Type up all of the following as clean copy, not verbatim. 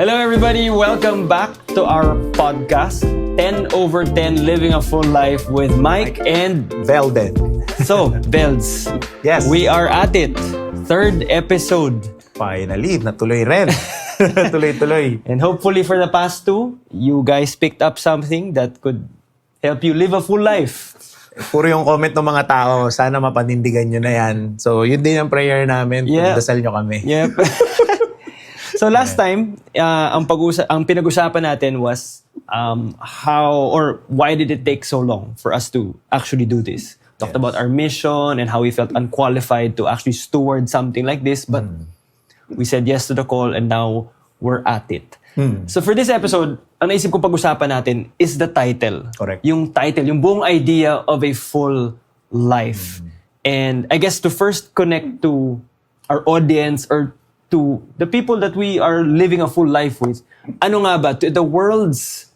Hello everybody, welcome back to our podcast, 10 over 10 Living a Full Life with Mike and Velden. So, Belds, Yes. we are at it. Third episode. Finally, natuloy rin. Tuloy-tuloy. And hopefully for the past two, you guys picked up something that could help you live a full life. Puro yung comment ng mga tao, sana mapanindigan nyo na yan. So, yun din ang prayer namin. Yeah. Dasal nyo kami. Yep. So last time, ang pinag-usapan natin was how or why did it take so long for us to actually do this. Talked about our mission and how we felt unqualified to actually steward something like this, but we said yes to the call and now we're at it. So for this episode, ang naisip ko pag-usapan natin is the title. Correct. Yung title, yung buong idea of a full life. And I guess to first connect to our audience or to the people that we are living a full life with, ano nga ba, to the world's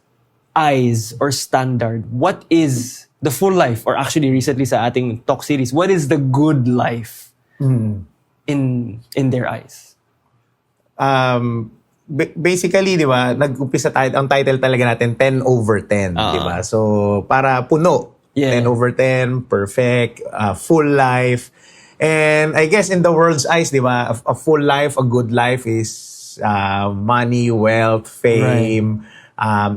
eyes or standard, what is the full life? Or actually recently sa ating talk series, what is the good life in their eyes? Basically, di ba, nag-umpisa tayo, ang title talaga natin, 10 over 10. Di ba? So, para puno. Yeah. 10 over 10, perfect, full life. And I guess in the world's eyes, di ba, a full life, a good life is money, wealth, fame,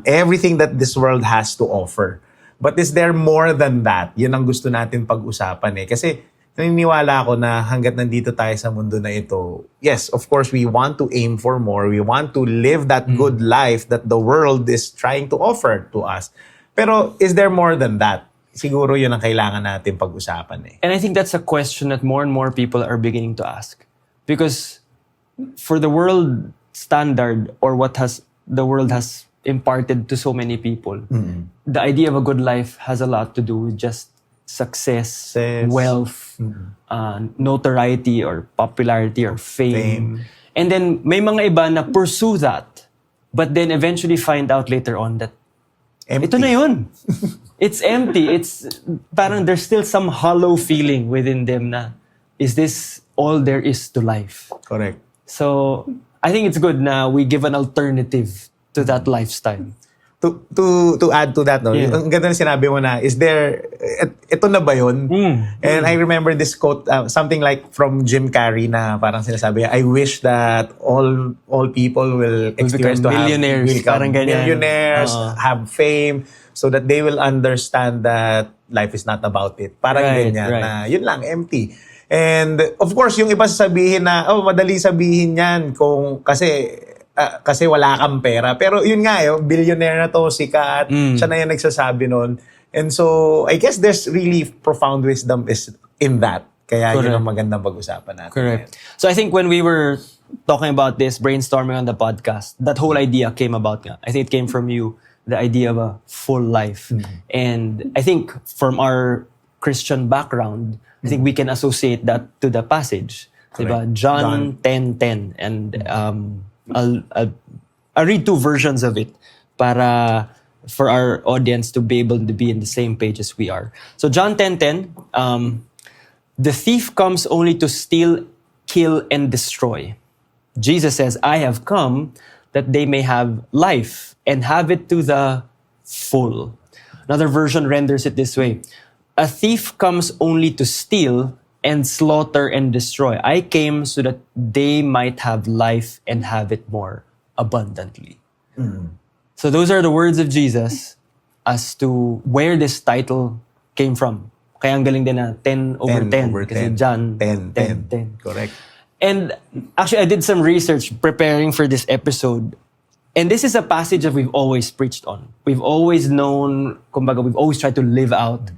everything that this world has to offer. But is there more than that? Yun ang gusto natin pag-usapan eh. Kasi naniniwala ako na hanggat nandito tayo sa mundo na ito, yes, of course, we want to aim for more. We want to live that good life that the world is trying to offer to us. Pero is there more than that? Siguro yun ang kailangan natin pag-usapan eh. And I think that's a question that more and more people are beginning to ask. Because for the world standard or what has the world has imparted to so many people, the idea of a good life has a lot to do with just success. Wealth, notoriety or popularity or fame. And then may mga iba na pursue that, but then eventually find out later on that Empty. ito na yun. It's empty. It's parang there's still some hollow feeling within them na, is this all there is to life? Correct. So, I think it's good na we give an alternative to that lifestyle. To add to that, no? Yeah. Ang ganda na sinabi mo na, is there, ito na ba yun? And I remember this quote, something like from Jim Carrey na parang sinasabi niya, I wish that all people will experience to have, millionaires, will become parang ganyan. millionaires, have fame, so that they will understand that life is not about it. Parang ganyan, na yun lang, empty. And of course, yung iba sasabihin na, madali sabihin yan kung kasi wala kang pera. Pero yun nga, billionaire na to, sikat, siya na yung nagsasabi nun. And so, I guess there's really profound wisdom is in that. Kaya yun ang magandang pag-usapan natin. Correct. So I think when we were talking about this, brainstorming on the podcast, that whole idea came about nga. I think it came from you, the idea of a full life. And I think from our Christian background, I think we can associate that to the passage. Diba? John 10:10. And I'll read two versions of it para for our audience to be able to be in the same page as we are. So John 10:10, the thief comes only to steal, kill, and destroy. Jesus says, I have come that they may have life and have it to the full. Another version renders it this way. A thief comes only to steal and slaughter and destroy. I came so that they might have life and have it more abundantly. So those are the words of Jesus as to where this title came from. Kaya ang galing din na 10 over 10. Kasi John 10. Correct. And actually, I did some research preparing for this episode. And this is a passage that we've always preached on. We've always known, kumbaga, we've always tried to live out.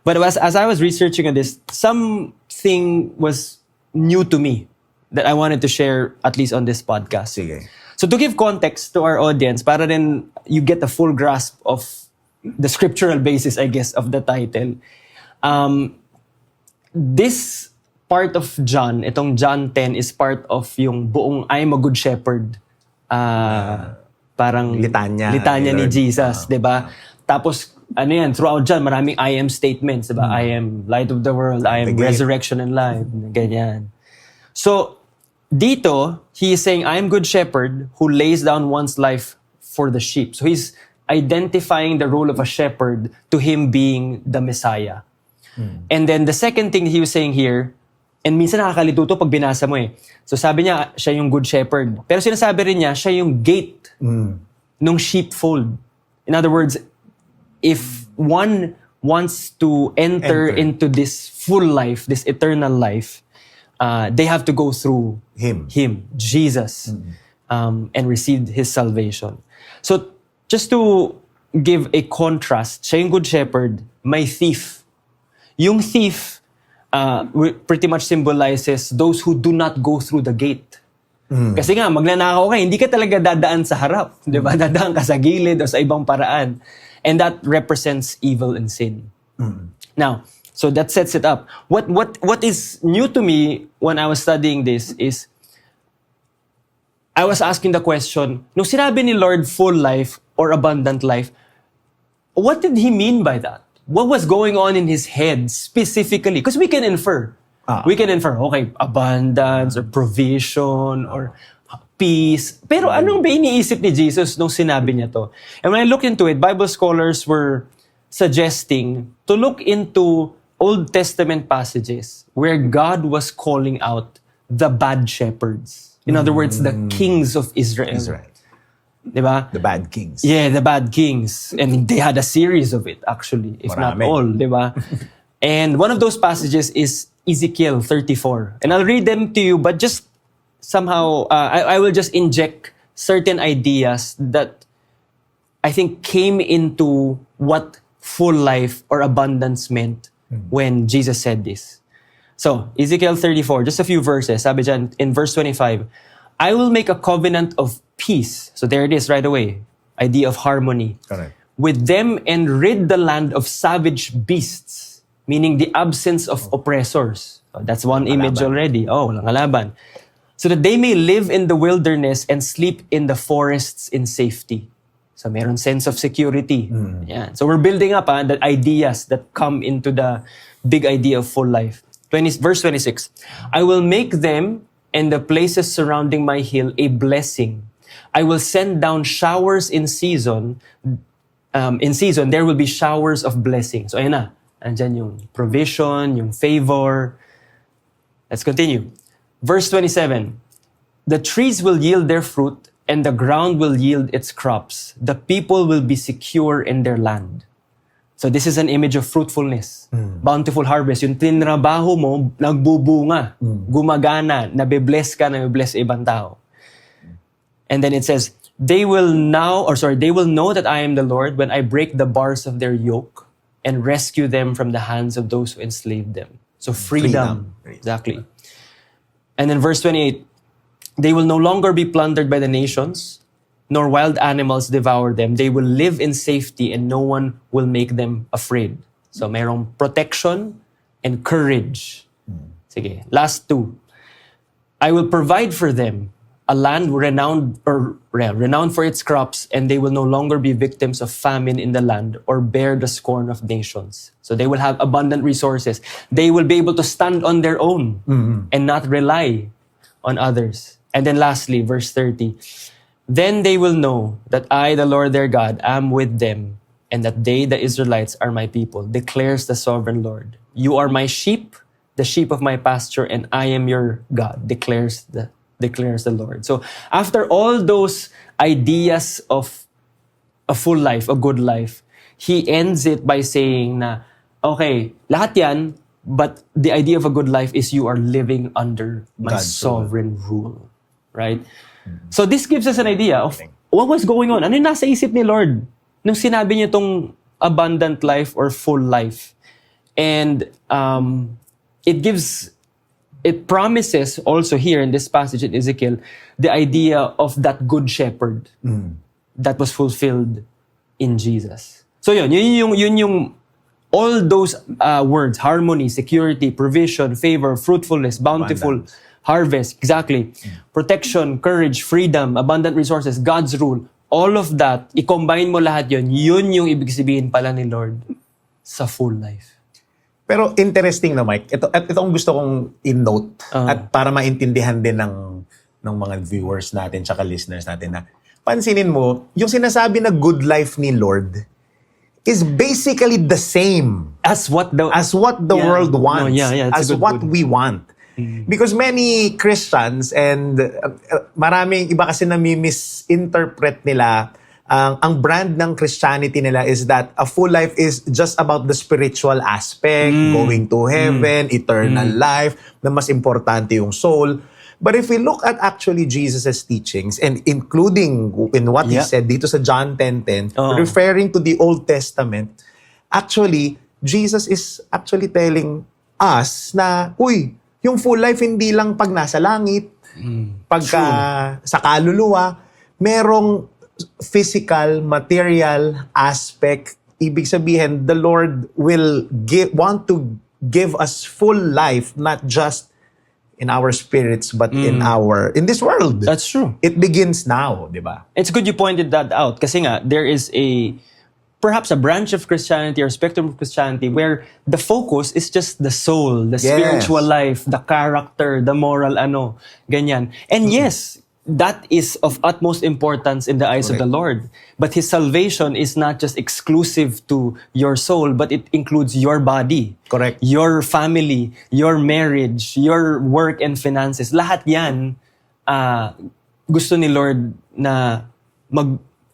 But as I was researching on this, something was new to me that I wanted to share at least on this podcast. Sige. So to give context to our audience, para then you get a full grasp of the scriptural basis, I guess, of the title. This part of John, itong John 10, is part of yung buong I am a good shepherd. Parang litanya ni Jesus, 'di ba? Tapos throughout John, maraming I am statements, diba? I am light of the world, I am resurrection and life, ganyan. So, dito, he is saying, I am good shepherd who lays down one's life for the sheep. So he's identifying the role of a shepherd to him being the Messiah. And then the second thing he was saying here, and minsan nakakalito to pag binasa mo eh. So sabi niya, siya yung good shepherd. Pero sinasabi rin niya, siya yung gate nung sheepfold. In other words, if one wants to enter into this full life, this eternal life, they have to go through Him, Jesus, and receive His salvation. So, just to give a contrast, siya yung good shepherd, may thief. Yung thief pretty much symbolizes those who do not go through the gate. Kasi nga, magnanakaw ka, hindi ka talaga dadaan sa harap. Di ba? Dadaan ka sa gilid o sa ibang paraan. And that represents evil and sin. Now, so that sets it up. What is new to me when I was studying this is, I was asking the question, nung sinabi ni Lord full life or abundant life, what did He mean by that? What was going on in His head specifically? Because we can infer. We can infer, okay, abundance or provision or peace. Pero anong ba iniisip ni Jesus nung sinabi niya to? And when I look into it, Bible scholars were suggesting to look into Old Testament passages where God was calling out the bad shepherds. In other words, the kings of Israel. Diba? The bad kings. Yeah, the bad kings. And they had a series of it, actually, if Marami. not all. Diba? And one of those passages is Ezekiel 34. And I'll read them to you, but just somehow, I will just inject certain ideas that I think came into what full life or abundance meant when Jesus said this. So, Ezekiel 34, just a few verses. Sabi dyan, in verse 25, I will make a covenant of peace. So there it is right away. Idea of harmony. Correct. With them and rid the land of savage beasts. Meaning the absence of oppressors. So that's one image already. Oh, walang kalaban. So that they may live in the wilderness and sleep in the forests in safety. So meron sense of security. Yeah. So we're building up the ideas that come into the big idea of full life. Verse 26. I will make them and the places surrounding my hill a blessing. I will send down showers in season. In season, there will be showers of blessing. So ayan na. Andyan yung provision, yung favor. Let's continue. Verse 27. The trees will yield their fruit and the ground will yield its crops. The people will be secure in their land. So this is an image of fruitfulness. Bountiful harvest. Yung tinrabaho mo, nagbubunga, gumagana, nabibless ka, nabibless ibang tao. And then it says, they will know that I am the Lord when I break the bars of their yoke and rescue them from the hands of those who enslaved them. So freedom. Exactly. And then verse 28, they will no longer be plundered by the nations, nor wild animals devour them. They will live in safety and no one will make them afraid. So mayroong protection and courage. Sige, last two. I will provide for them a land renowned for its crops, and they will no longer be victims of famine in the land or bear the scorn of nations. So they will have abundant resources. They will be able to stand on their own and not rely on others. And then lastly, verse 30. Then they will know that I, the Lord their God, am with them, and that they, the Israelites, are my people, declares the sovereign Lord. You are my sheep, the sheep of my pasture, and I am your God, declares the Lord. So after all those ideas of a full life, a good life, he ends it by saying na, okay, lahat yan, but the idea of a good life is you are living under my God's sovereign rule. Right? So this gives us an idea of what was going on. Ano yung nasa isip ni Lord nung sinabi niya itong abundant life or full life? And it promises also here in this passage in Ezekiel the idea of that good shepherd that was fulfilled in Jesus. So yun yung all those words, harmony, security, provision, favor, fruitfulness, bountiful, harvest, exactly. Protection, courage, freedom, abundant resources, God's rule. All of that, i-combine mo lahat yun yung ibig sabihin pala ni Lord sa full life. Pero interesting na, Mike. Ito ang gusto kong in-note at para maintindihan din ng ng mga viewers natin tsaka listeners natin na pansinin mo, yung sinasabi na good life ni Lord is basically the same As what the Yeah. world wants, No, yeah, it's as a good- what good. we want. Because many Christians and maraming iba kasi na misinterpret nila ang brand ng Christianity nila is that a full life is just about the spiritual aspect, going to heaven, eternal life, na mas importante yung soul. But if we look at actually Jesus' teachings, and including in what he Yeah. said dito sa John 10:10, Oo. referring to the Old Testament, actually, Jesus is actually telling us na, uy, yung full life hindi lang pag nasa langit, pagka sa kaluluwa, merong physical, material aspect. Ibig sabihin, the Lord will want to give us full life, not just in our spirits, but in this world. That's true. It begins now, di ba? It's good you pointed that out kasi nga there is perhaps a branch of Christianity or spectrum of Christianity where the focus is just the soul, the Yes. spiritual life, the character, the moral ganyan. And yes, that is of utmost importance in the eyes of the Lord. But His salvation is not just exclusive to your soul, but it includes your body. Correct. Your family, your marriage, your work and finances. Lahat yan, gusto ni Lord na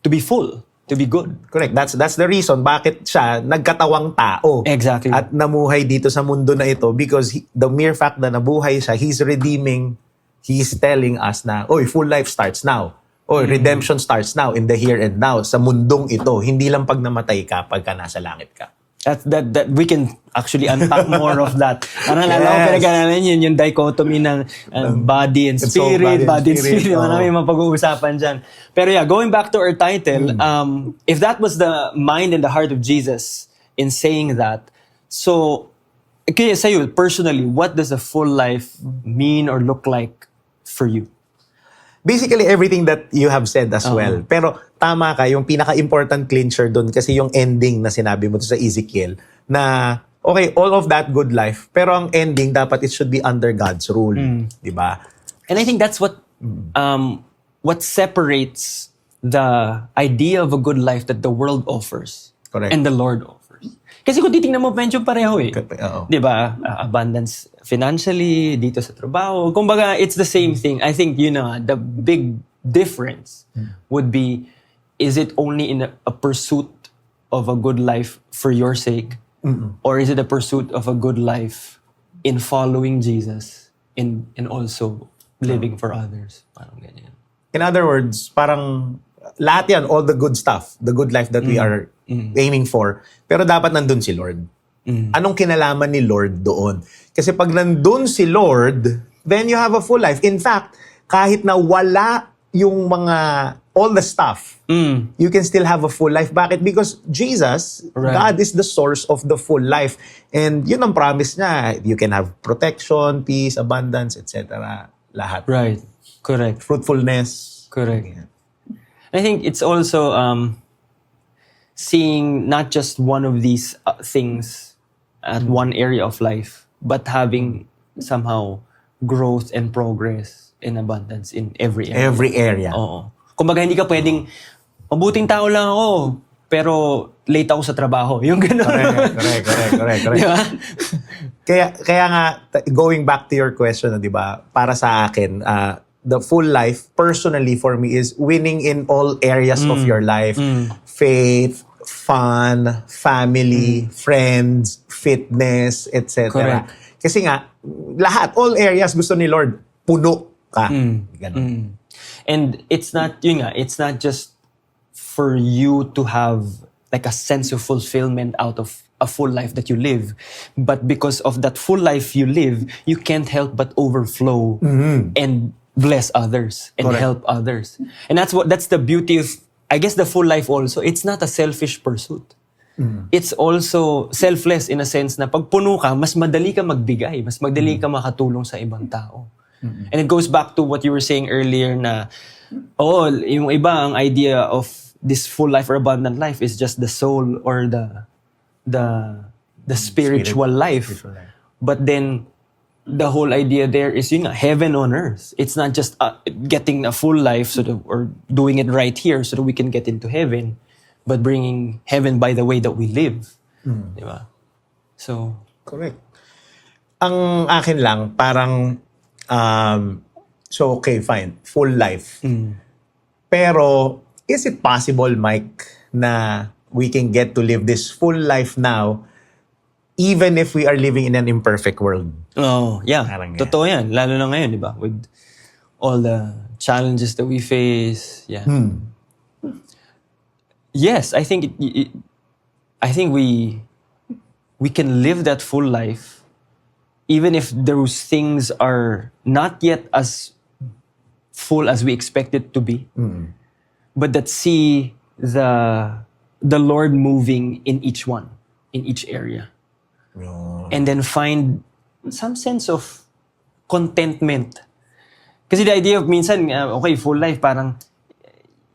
to be full, to be good. Correct. That's the reason bakit siya nagkatawang tao. Exactly. At namuhay dito sa mundo na ito because the mere fact na nabuhay siya, He's redeeming, He's telling us na, oy, full life starts now. Oy, redemption starts now, in the here and now, sa mundong ito. Hindi lang pag namatay ka, pagka nasa langit ka. That we can actually unpack more of that. Parang Yes. alam ko pinag-aralan yun, yung dichotomy ng body and soul, spirit, body and spirit. oo. Marami mapag-uusapan dyan. Pero yeah, going back to our title, if that was the mind and the heart of Jesus in saying that, so, kaya sa'yo, personally, what does a full life mean or look like for you? Basically, everything that you have said as well. Pero tama ka, yung pinaka-important clincher doon kasi yung ending na sinabi mo to sa Ezekiel na, okay, all of that good life, pero ang ending dapat it should be under God's rule. Di ba? And I think that's what separates the idea of a good life that the world offers Correct. and the Lord offers. Kasi kung titingnan mo, medyo pareho eh. Oo. Di ba? Abundance financially, dito sa trabaho. Kumbaga, it's the same thing. I think, the big difference would be, is it only in a pursuit of a good life for your sake? Or is it a pursuit of a good life in following Jesus and also living for others? Parang ganyan. In other words, parang lahat yan, all the good stuff, the good life that we are aiming for, pero dapat nandun si Lord. Anong kinalaman ni Lord doon? Kasi pag nandun si Lord, then you have a full life. In fact, kahit na wala yung all the stuff, you can still have a full life. Bakit? Because Jesus, Right. God is the source of the full life. And yun ang promise niya. You can have protection, peace, abundance, etc. Lahat. Right. Correct. Fruitfulness. Correct. I think it's also seeing not just one of these things at one area of life, but having somehow growth and progress and abundance in every area. Every area. Oo. Kumbaga, hindi ka pwedeng, mabuting tao lang ako, pero late ako sa trabaho. Yung gano'n. Correct. Di ba? Kaya nga, going back to your question, di ba, para sa akin, the full life, personally for me, is winning in all areas of your life. Faith, fun, family, friends, fitness, etc. Correct. Kasi nga, lahat, all areas gusto ni Lord, puno ka. Ganon. And it's not, it's not just for you to have like a sense of fulfillment out of a full life that you live. But because of that full life you live, you can't help but overflow and bless others and Correct. help others. And that's the beauty of, I guess, the full life also. It's not a selfish pursuit. It's also selfless in a sense na pag puno ka, mas madali ka magbigay, mas madali ka makatulong sa ibang tao. And it goes back to what you were saying earlier na, yung iba, ang idea of this full life or abundant life is just the soul or the spiritual life. Spiritual life. But then, the whole idea there is yun nga, heaven on earth. It's not just getting a full life or doing it right here so that we can get into heaven, but bringing heaven by the way that we live. Di ba? So, Correct. Ang akin lang, parang, so okay, fine, full life. Pero, is it possible, Mike, na we can get to live this full life now even if we are living in an imperfect world? oh, yeah. Parang Totoo yan. Lalo na ngayon, di ba? With all the challenges that we face. Yeah. Yes, I think we can live that full life even if those things are not yet as full as we expect it to be. But that see the Lord moving in each one, in each area. And then find some sense of contentment. Kasi the idea of minsan, okay, full life, parang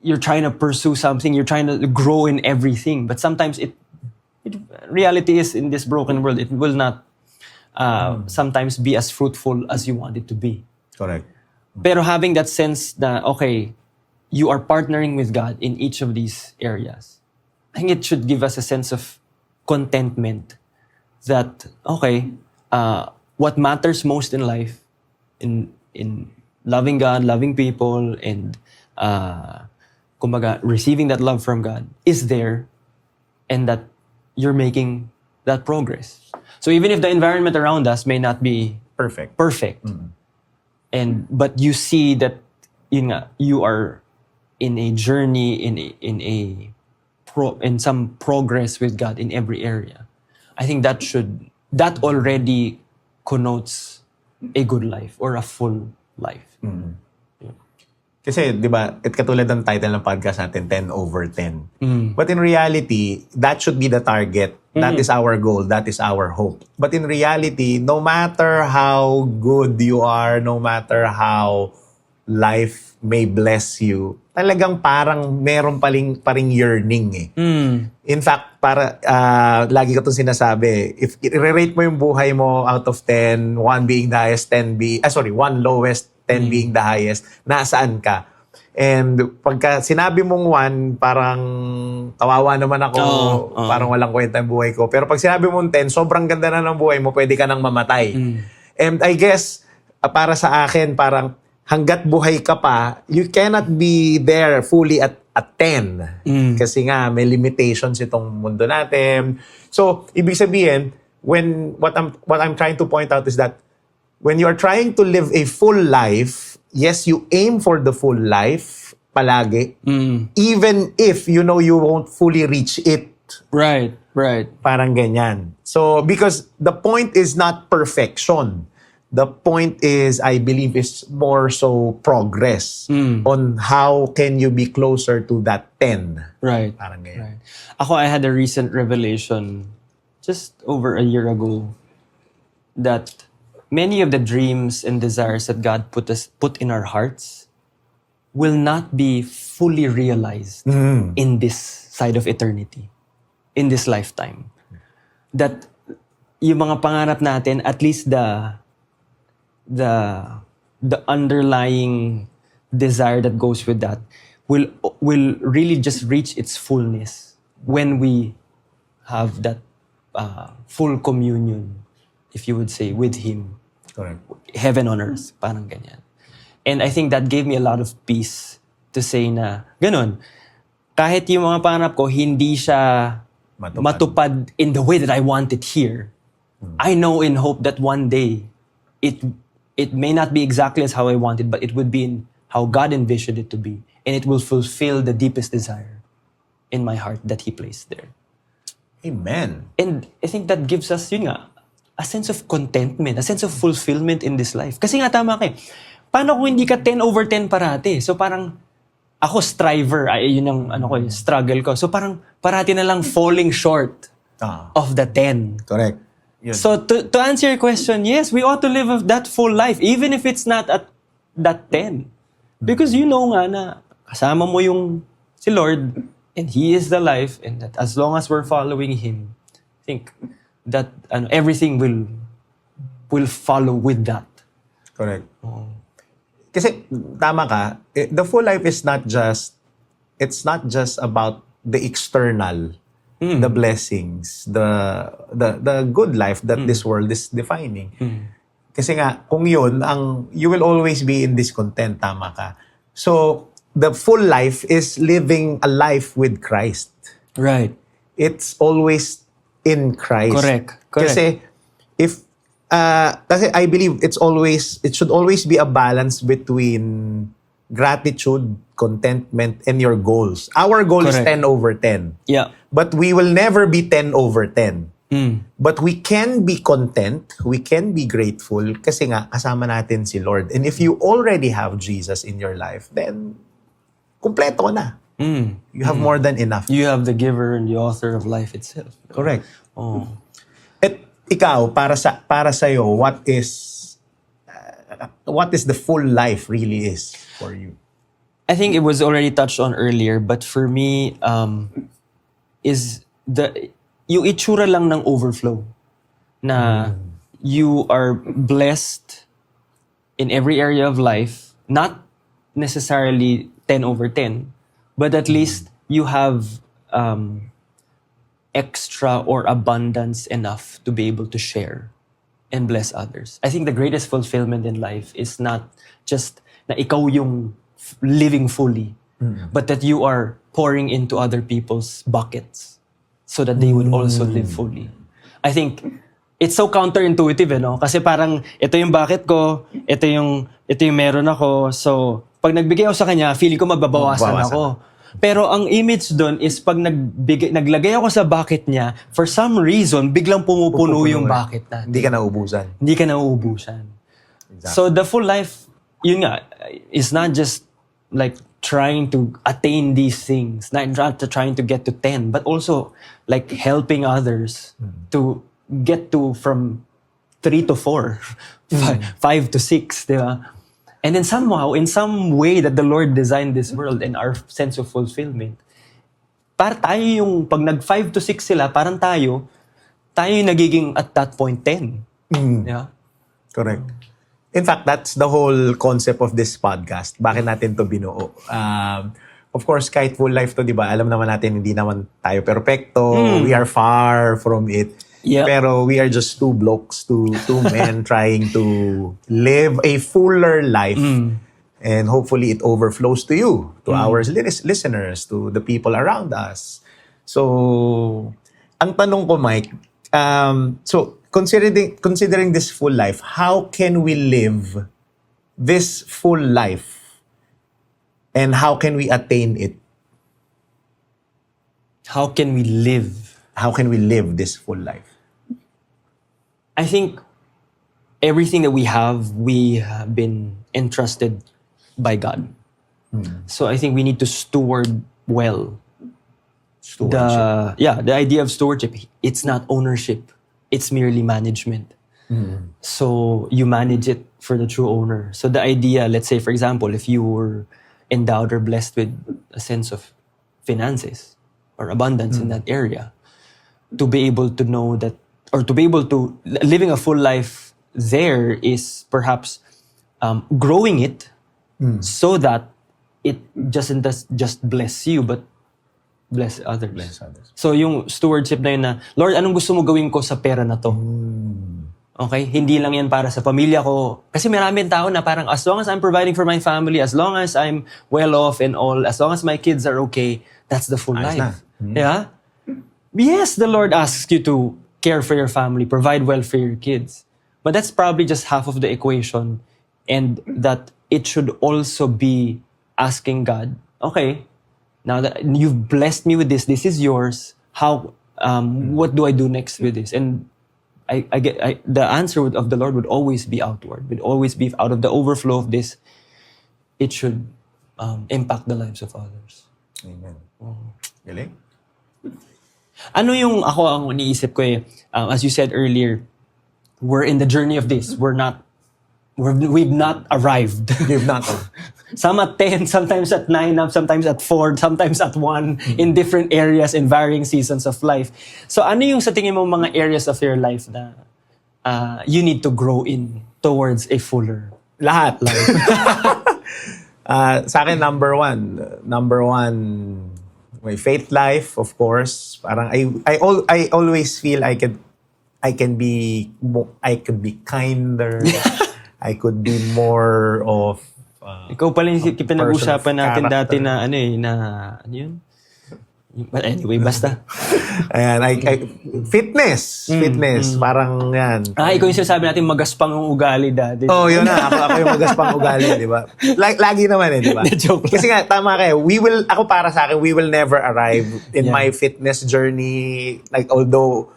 you're trying to pursue something, you're trying to grow in everything. But sometimes reality is in this broken world, it will not sometimes be as fruitful as you want it to be. Correct. Pero having that sense that, okay, you are partnering with God in each of these areas, I think it should give us a sense of contentment that, okay, what matters most in life, in loving God, loving people, and kumbaga, receiving that love from God is there, and that you're making that progress. So even if the environment around us may not be Perfect. but you see that you are in a journey, in some progress with God in every area. I think that already connotes a good life or a full life. Kasi, di ba, katulad ng title ng podcast natin, 10 over 10. But in reality, that should be the target. That is our goal. That is our hope. But in reality, no matter how good you are, no matter how life may bless you, talagang parang meron paring yearning eh. In fact, lagi ko itong sinasabi, if i-rate mo yung buhay mo out of 10, 1 being the highest, 1 lowest, 10 being the highest, nasaan ka? And pagka sinabi mong 1, parang kawawa naman ako, parang walang kwenta yung buhay ko. Pero pag sinabi mong 10, sobrang ganda na ng buhay mo, pwede ka nang mamatay. And I guess, para sa akin, parang hanggat buhay ka pa, you cannot be there fully at 10. Kasi nga, may limitations itong mundo natin. So, ibig sabihin, what I'm trying to point out is that when you are trying to live a full life, yes, you aim for the full life palagi, even if you know you won't fully reach it. Right. Parang ganyan. So, because the point is not perfection. The point is, I believe, is more so progress on how can you be closer to that 10. Right. Parang ganyan. Right. Ako, I had a recent revelation just over a year ago that many of the dreams and desires that God put in our hearts will not be fully realized in this side of eternity, in this lifetime. That yung mga pangarap natin, at least the underlying desire that goes with that will really just reach its fullness when we have that full communion, if you would say, with Him. Correct. Heaven on earth, parang ganyan. And I think that gave me a lot of peace to say na, ganun, kahit yung mga pangarap ko, hindi siya matupad in the way that I want it here. I know in hope that one day, it may not be exactly as how I want it, but it would be in how God envisioned it to be. And it will fulfill the deepest desire in my heart that He placed there. Amen. And I think that gives us, yun nga, a sense of contentment, a sense of fulfillment in this life. Kasi nga tama kayo. Paano kung hindi ka 10 over 10 parati? So parang, ako striver, yun ang struggle ko. So parang parati na lang falling short of the 10. Correct. Yun. So to answer your question, yes, we ought to live that full life, even if it's not at that 10. Because you know nga na kasama mo yung si Lord, and He is the life, and that as long as we're following Him, I think that everything will will follow with that. Correct. Kasi tama ka, the full life is not just about the external, the blessings, the good life that this world is defining. Kasi nga kung yun you will always be in discontent, tama ka. So the full life is living a life with Christ. Right. It's always in Christ. Correct. Kasi kasi I believe it should always be a balance between gratitude, contentment, and your goals. Our goal is Correct. 10/10. Yeah. But we will never be 10/10. But we can be content, we can be grateful kasi nga kasama natin si Lord. And if you already have Jesus in your life, then kumpleto na. You have more than enough. You have the giver and the author of life itself. Correct. Oh. At ikaw, para sa'yo, what is the full life really is for you? I think it was already touched on earlier, but for me, is yung itsura lang ng overflow. Na you are blessed in every area of life, not necessarily 10/10, but at least you have extra or abundance enough to be able to share and bless others. I think the greatest fulfillment in life is not just na ikaw yung living fully, but that you are pouring into other people's buckets so that they would also live fully. I think it's so counterintuitive, no? Kasi parang ito yung bucket ko, ito yung meron ako. So, pag nagbigay ako sa kanya, feeling ko mababawasan ako. Pero ang image doon is pag naglagay ako sa bucket niya, for some reason, biglang pumupuno yung bucket natin. Hindi ka nauubusan. Hindi ka nauubusan. Exactly. So the full life, yun nga, is not just like trying to attain these things, not trying to get to 10, but also like helping others to get to from 3 to 4, 5 to 6, di ba? And then somehow, in some way that the Lord designed this world and our sense of fulfillment, para tayo yung, pag nag 5 to 6 sila, parang tayo yung nagiging at that point 10. Yeah? Correct. In fact, that's the whole concept of this podcast. Bakit natin to binuo? Of course, kahit full life to, di ba? Alam naman natin, hindi naman tayo perfecto. We are far from it. Yep. Pero we are just two blokes, two men trying to live a fuller life. And hopefully it overflows to you, to our listeners, to the people around us. So, ang tanong ko, Mike, so considering this full life, how can we live this full life? And how can we attain it? How can we live? How can we live this full life? I think everything that we have been entrusted by God. So I think we need to steward well. Stewardship. The idea of stewardship, it's not ownership. It's merely management. So you manage it for the true owner. So the idea, let's say, for example, if you were endowed or blessed with a sense of finances or abundance in that area, to be able to know that, or to be able to, living a full life there is perhaps growing it so that it doesn't just bless you, but bless others. Bless others. So yung stewardship na yun na, Lord, anong gusto mo gawin ko sa pera na to? Okay? Hindi lang yan para sa pamilya ko. Kasi maraming tao na parang as long as I'm providing for my family, as long as I'm well off and all, as long as my kids are okay, that's the full Ayos life. na. Yeah? Yes, the Lord asks you to care for your family, provide well for your kids. But that's probably just half of the equation. And that it should also be asking God, okay, now that you've blessed me with this is yours. How, what do I do next with this? And the answer of the Lord would always be outward, would always be out of the overflow of this. It should impact the lives of others. Amen. Galing? Ano yung ako ang iniisip ko as you said earlier, we're in the journey of this. We've not arrived. Give not. Some at 10, sometimes at 9, sometimes at 4, sometimes at 1, in different areas in varying seasons of life. So ano yung sa tingin mo mga areas of your life na you need to grow in towards a fuller Lahat. life? Sa akin, number one, my faith life, of course. Parang I always feel I can be kinder. I could be more of Ikaw pala yung pinag-usapan natin dati character. na ano yun? But anyway, basta. Ayan, fitness, parang yan. Ikaw yung sinasabi natin magaspang ang ugali dati. Oh, yun na. Ako yung magaspang ugali, di ba? Lagi naman di ba? Joke lang. Kasi nga, tama kayo. Ako para sa akin, we will never arrive in my fitness journey. Like, although,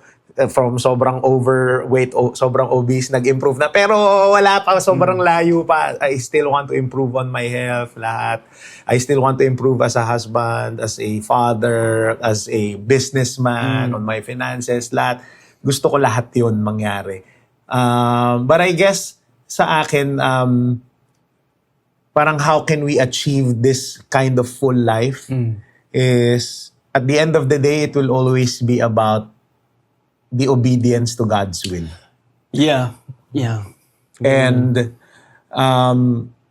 from sobrang overweight, sobrang obese, nag-improve na. Pero wala pa, sobrang layo pa. I still want to improve on my health, lahat. I still want to improve as a husband, as a father, as a businessman, on my finances, lahat. Gusto ko lahat yun mangyari. But I guess, sa akin, parang how can we achieve this kind of full life is, at the end of the day, it will always be about the obedience to God's will. Yeah. And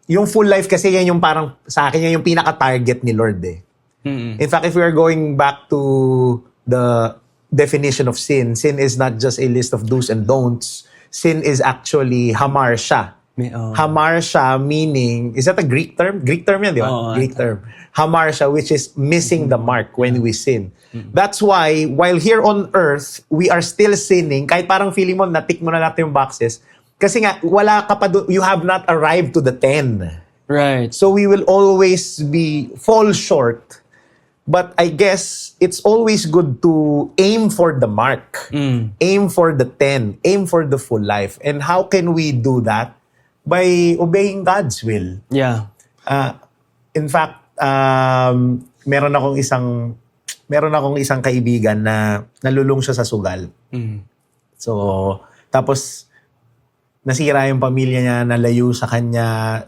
yung full life kasi yan yung parang sa akin yan yung pinaka-target ni Lord eh. In fact, if we are going back to the definition of sin is not just a list of do's and don'ts. Sin is actually hamarsha. Hamarsha meaning, is that a Greek term? Greek term yan, di ba? Greek term. Hamarsha, which is missing the mark when we sin. That's why, while here on earth, we are still sinning, kahit parang feeling mo, na-tick mo na natin yung boxes, kasi nga, wala ka pa you have not arrived to the 10. Right. So we will always fall short. But I guess it's always good to aim for the mark. Aim for the 10. Aim for the full life. And how can we do that? By obeying God's will. Yeah. In fact, meron akong isang kaibigan na nalulung siya sa sugal. So, tapos nasira yung pamilya niya, nalayo sa kanya,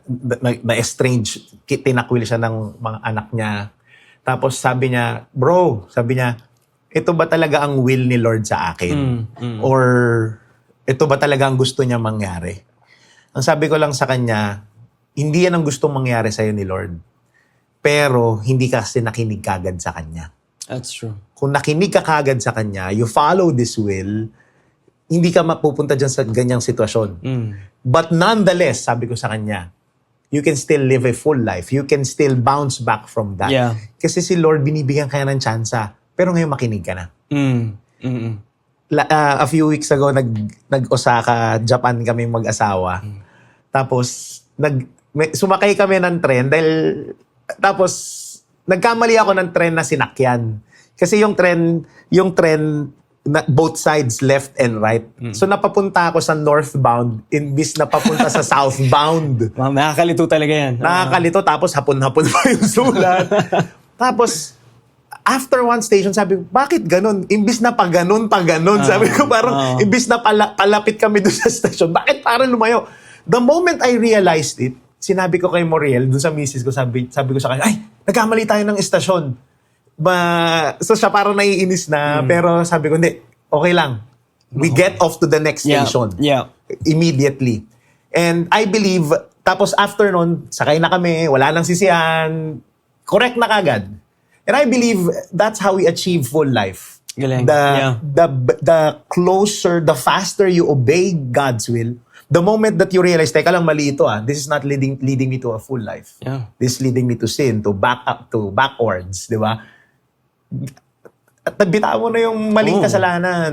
na-estrange, tinakwil siya ng mga anak niya. Tapos sabi niya, ito ba talaga ang will ni Lord sa akin? Or ito ba talaga ang gusto niya mangyari? Ang sabi ko lang sa kanya, hindi yan ang gustong mangyari sa'yo ni Lord. Pero hindi ka kasi nakinig kagad sa kanya. That's true. Kung nakinig ka kagad sa kanya, you follow this will, hindi ka mapupunta dyan sa ganyang sitwasyon. But nonetheless, sabi ko sa kanya, you can still live a full life. You can still bounce back from that. Yeah. Kasi si Lord, binibigyan kaya ng tsansa. Pero ngayon makinig ka na. A few weeks ago, nag-Osaka, Japan kami mag-asawa. Tapos, sumakay kami ng tren tapos, nagkamali ako ng tren na sinakyan. Kasi yung tren na both sides, left and right. So, napapunta ako sa northbound imbis na papunta sa southbound. Nakakalito talaga yan. Nakakalito, tapos hapon-hapon pa yung sulat. Tapos, after one station, sabi ko, bakit ganun? Imbis na pa ganun. Sabi ko, parang, imbis na palapit kami doon sa station, bakit parang lumayo? The moment I realized it, sinabi ko kay Moriel, doon sa misis ko, sabi ko sa kanya, ay, nagkamali tayo ng estasyon. So siya parang naiinis na, pero sabi ko, hindi, okay lang. We get off to the next station. Yeah. Immediately. And I believe, tapos after nun, sakay na kami, wala nang sisihan, correct na kagad. And I believe that's how we achieve full life. Galing. The closer, the faster you obey God's will, the moment that you realize, teka lang, mali ito this is not leading me to a full life. Yeah. This is leading me to sin, to backwards, di ba? At nagbitaw mo na yung maling kasalanan.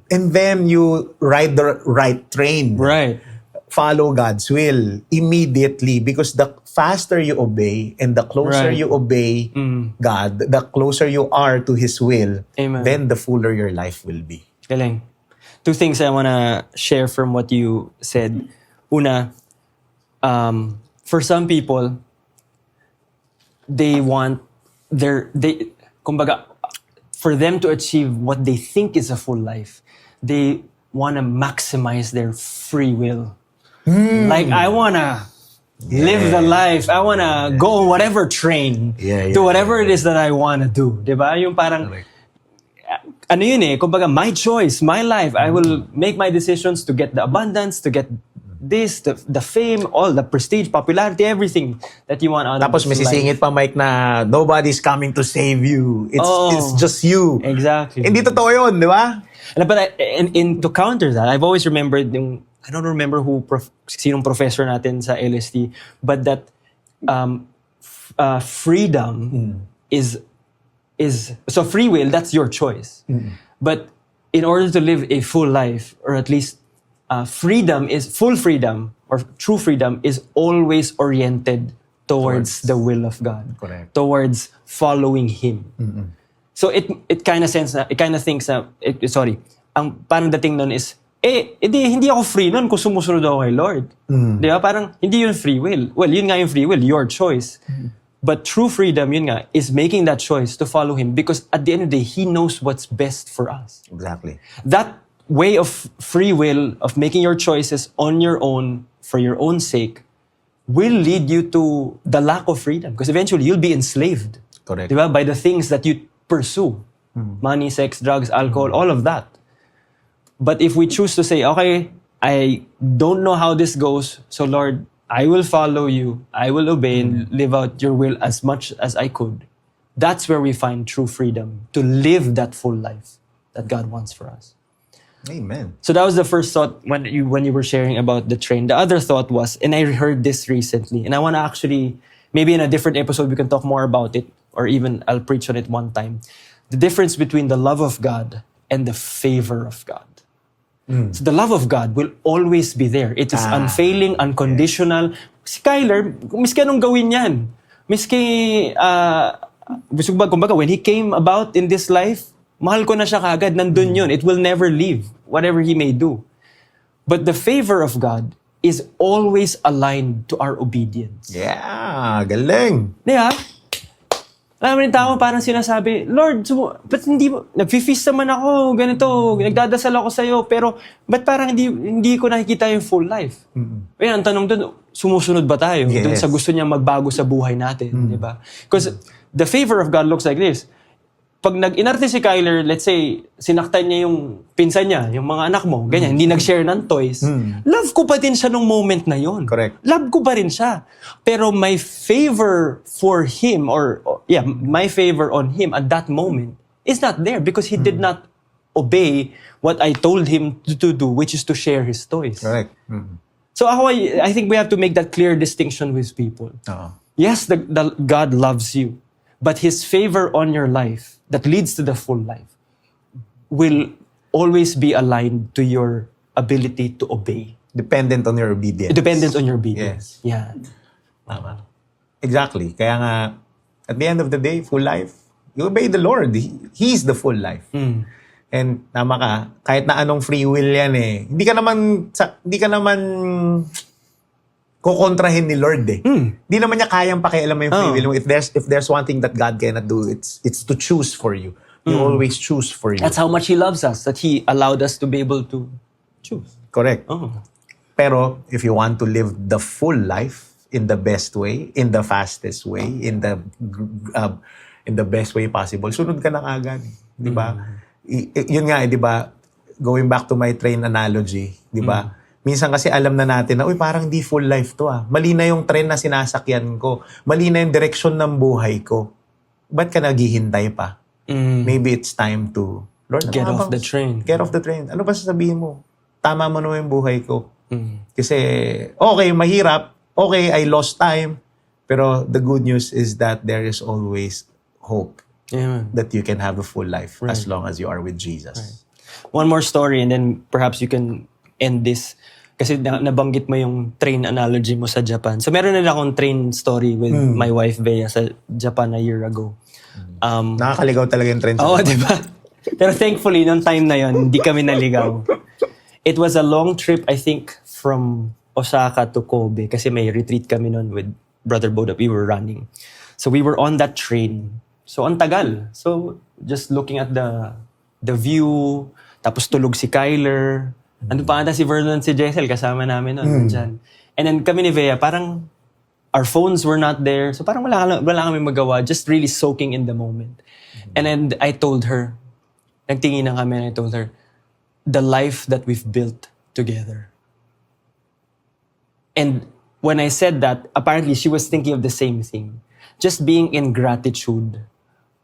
And then you ride the right train. Right. Follow God's will immediately, because the faster you obey and the closer you obey God, the closer you are to His will, Amen. then the fuller your life will be. Galing. Two things I want to share from what you said. Una, for some people, kumbaga, for them to achieve what they think is a full life, they want to maximize their free will. Like, I want to live the life. I want to go on whatever train, do whatever it is that I want to do. Diba? Yung parang, ano yun kumbaga, my choice, my life. I will make my decisions to get the abundance, to get this, the fame, all the prestige, popularity, everything that you want out Tapos of may this life. sisingit pa, Mike, na nobody's coming to save you. It's just you. Exactly. Hindi totoo yun, di ba? But to counter that, I've always remembered I don't remember sinong professor natin sa LST, but that freedom is so free will, that's your choice. But in order to live a full life, or at least full freedom or true freedom is always oriented towards the will of God. Correct. Towards following Him. So it kind of thinks na, ang parang dating nun is, hindi ako free nun kung sumusunod ako kay Lord. Di ba? Parang, hindi yun free will. Well, yun nga yung free will, your choice. But true freedom, yun nga, is making that choice to follow Him because at the end of the day, He knows what's best for us. Exactly. That way of free will, of making your choices on your own, for your own sake, will lead you to the lack of freedom because eventually you'll be enslaved. Correct. Diba? By the things that you pursue. Money, sex, drugs, alcohol, all of that. But if we choose to say, okay, I don't know how this goes, so Lord, I will follow you, I will obey and live out your will as much as I could. That's where we find true freedom, to live that full life that God wants for us. Amen. So that was the first thought when you were sharing about the train. The other thought was, and I heard this recently, and I want to actually, maybe in a different episode we can talk more about it, or even I'll preach on it one time. The difference between the love of God and the favor of God. So the love of God will always be there. It is unfailing, unconditional. Si Kyler, miski anong gawin yan. Miski, kumbaga, when he came about in this life, mahal ko na siya kagad, nandun yun. It will never leave, whatever he may do. But the favor of God is always aligned to our obedience. Yeah, galing. Di ba? Alam mo rin tao, parang sinasabi, Lord, ba't hindi mo, nag-feast naman ako, ganito, nagdadasal ako sa'yo, pero ba't parang hindi ko nakikita yung full life? Ang tanong doon, sumusunod ba tayo? Yes. Doon sa gusto niya magbago sa buhay natin, di ba? Because the favor of God looks like this. Pag nag-inarte si Kyler, let's say, sinaktan niya yung pinsan niya, yung mga anak mo, ganyan, hindi nag-share ng toys, love ko pa din siya nung moment na yon. Correct. Love ko pa rin siya. Pero my favor for him, my favor on him at that moment is not there because he did not obey what I told him to do, which is to share his toys. Correct. So I think we have to make that clear distinction with people. Yes, the God loves you, but His favor on your life that leads to the full life will always be aligned to your ability to obey. Dependent on your obedience. Dependent on your obedience. Yes. Yeah. Tama. Exactly. Kaya nga, at the end of the day, full life, you obey the Lord. He's the full life. And tama ka, kahit na anong free will yan hindi ka naman kukontrahin ni Lord Hindi naman niya kayang pakialam mo yung free will mo. If there's one thing that God cannot do, it's to choose for you. He always choose for you. That's how much He loves us, that He allowed us to be able to choose. Correct. Oh. Pero if you want to live the full life in the best way, in the fastest way, in the best way possible, sunod ka na agad. Di ba? Yun nga, di ba? Going back to my train analogy, di ba? Minsan kasi alam na natin na, parang di full life to Mali na yung train na sinasakyan ko. Mali na yung direksyon ng buhay ko. Ba't ka naghihintay pa? Maybe it's time to, Lord, Get off the train. Get off the train. Ano ba sasabihin mo? Tama mo na yung buhay ko. Kasi, okay, mahirap. Okay, I lost time. Pero the good news is that there is always hope that you can have a full life as long as you are with Jesus. Right. One more story and then perhaps you can end this. Kasi nabanggit mo yung train analogy mo sa Japan. So meron na akong train story with my wife, Bea, sa Japan a year ago. Nakakaligaw talaga yung train. Oo, di ba? Pero thankfully, noong time na yon, hindi kami naligaw. It was a long trip, I think, from Osaka to Kobe. Kasi may retreat kami noon with Brother Bo that we were running. So we were on that train. So ang tagal. So just looking at the view, tapos tulog si Kyler. Ano pa ata si Vernon, si Jessel, kasama namin noon. Dyan. And then kami ni Bea, parang our phones were not there. So parang wala kami magawa, just really soaking in the moment. And then I told her, nagtinginan kami and I told her, the life that we've built together. And when I said that, apparently she was thinking of the same thing. Just being in gratitude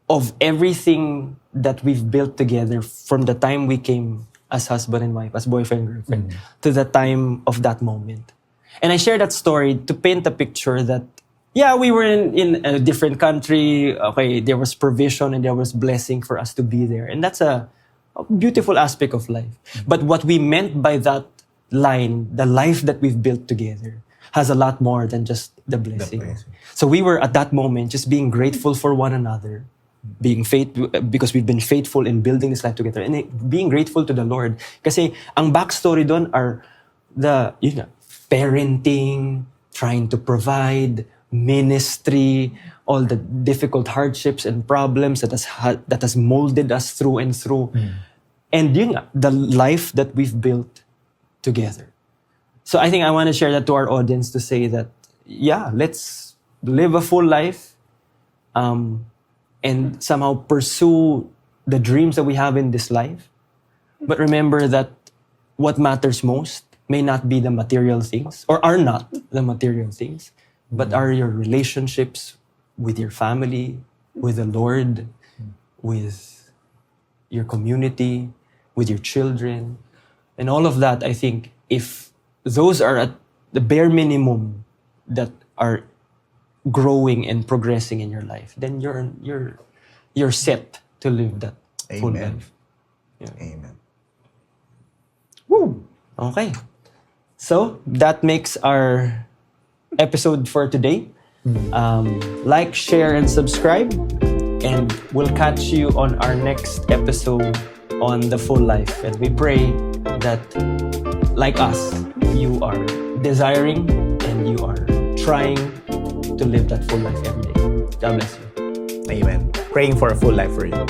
of everything that we've built together from the time we came as husband and wife, as boyfriend and girlfriend, to the time of that moment. And I share that story to paint a picture that, yeah, we were in a different country. Okay, there was provision and there was blessing for us to be there. And that's a beautiful aspect of life. But what we meant by that line, the life that we've built together, has a lot more than just the blessing. So we were at that moment just being grateful for one another, being faithful because we've been faithful in building this life together, and being grateful to the Lord. Kasi ang backstory doon are the parenting, trying to provide, ministry, all the difficult hardships and problems that has molded us through and through. And the life that we've built together. So I think I want to share that to our audience to say that, yeah, let's live a full life and somehow pursue the dreams that we have in this life. But remember that what matters most may not be the material things, or are not the material things, but are your relationships with your family, with the Lord, with your community, with your children. And all of that, I think, if those are at the bare minimum that are growing and progressing in your life, then you're set to live that full Amen. life. Yeah. Amen. Woo! Okay. So that makes our episode for today. Like, share, and subscribe. And we'll catch you on our next episode on The Full Life. And we pray that, like us, you are desiring and you are trying to live that full life every day. God bless you. Amen. Praying for a full life for you.